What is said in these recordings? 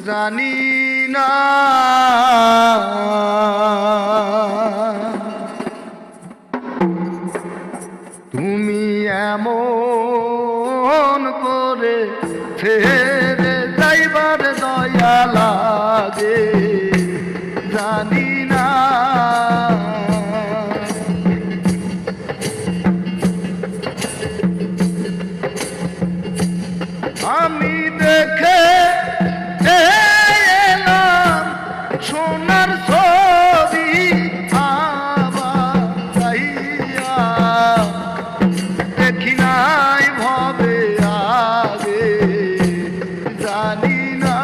জানি না তুমি এমন করে ফেরে যাইবার দয়া লাগে জানি না আমি দেখে এলাম সোনার ছবি আবার যাইয়া দেখি নাই ভবে আগে জানি না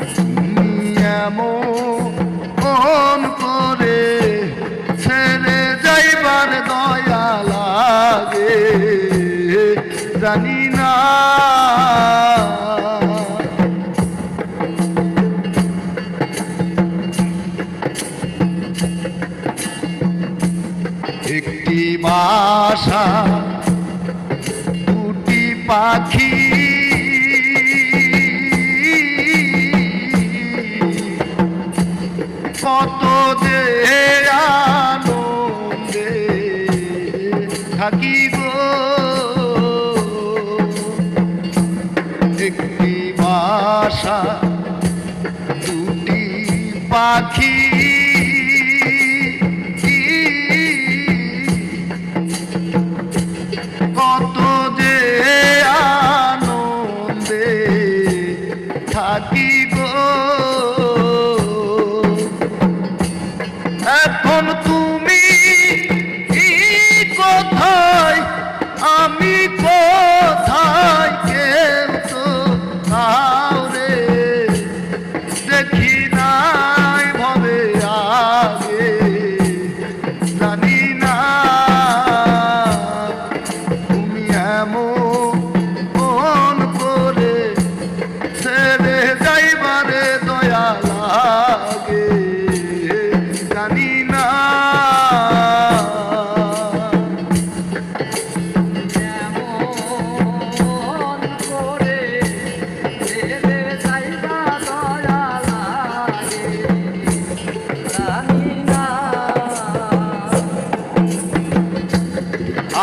তুমি এমন করে ছেড়ে যাইবার দয়া লাগে জানি না একটি বাসা দুটি পাখি কত যে আনন্দে থাকি গো একটি বাসা দুটি পাখি কত যে আনন্দে থাকি গো এখন তুমি কোথায় আমি কোথায় কেউ তো কাউরে দেখি নাই ভবে আগে জানি না তুমি এমন করে ছেড়ে যাইবারে দয়া লাগে জানি না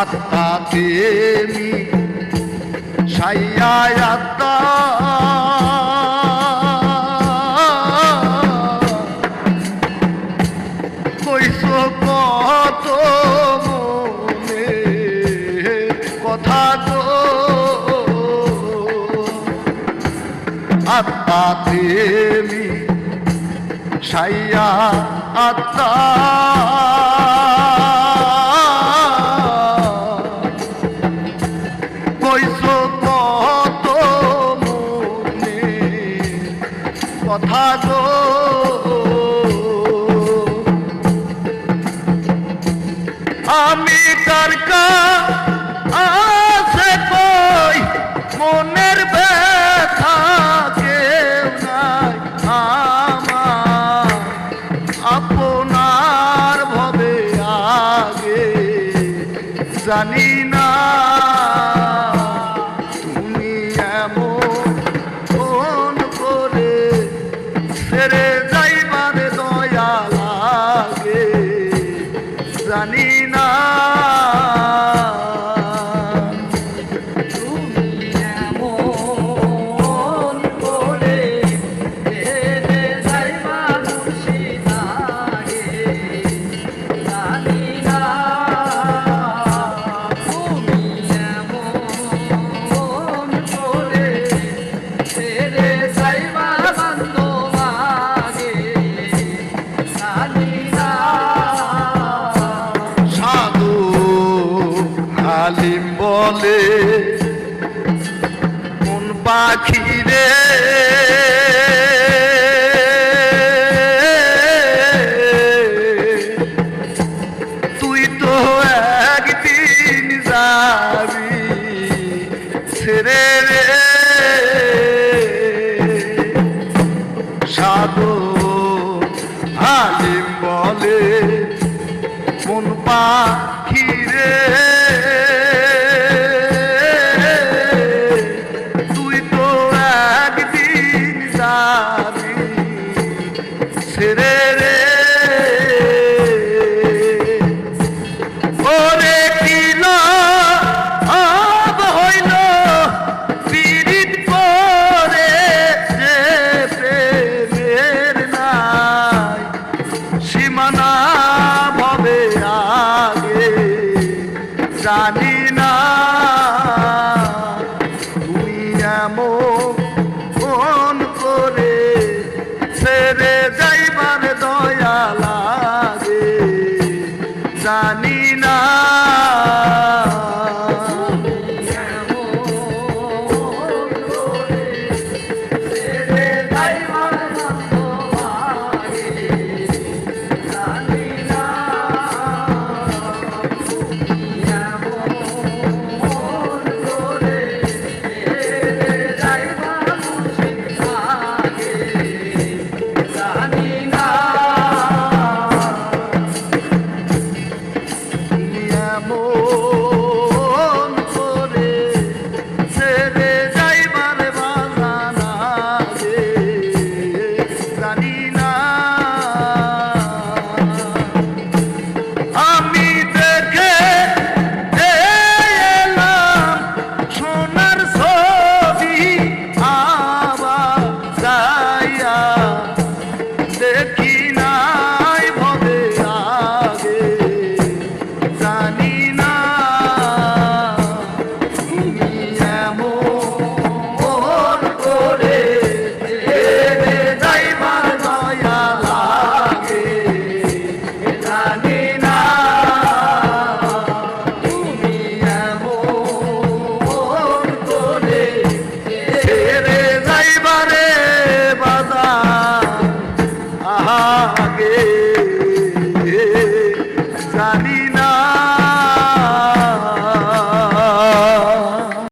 আত্মা তেমি সাইয়া আত্মা কইছো কত মনে কথা তো আত্মা তেমি সাইয়া আত্মা কইছো কত মনে কথা গো আমি কার কাছে কই মনের ব্যথা কেউ নাই আমার আপনার ভবে আগে জানি না তুমি এমন করে ছেড়ে যাইবার দয়া লাগে জানি না আলিম বলে কোন পাখি রে তুই তো একদিন যাবি ছেড়ে রে সাধু আলিম বলে কোন পাখি রে এমন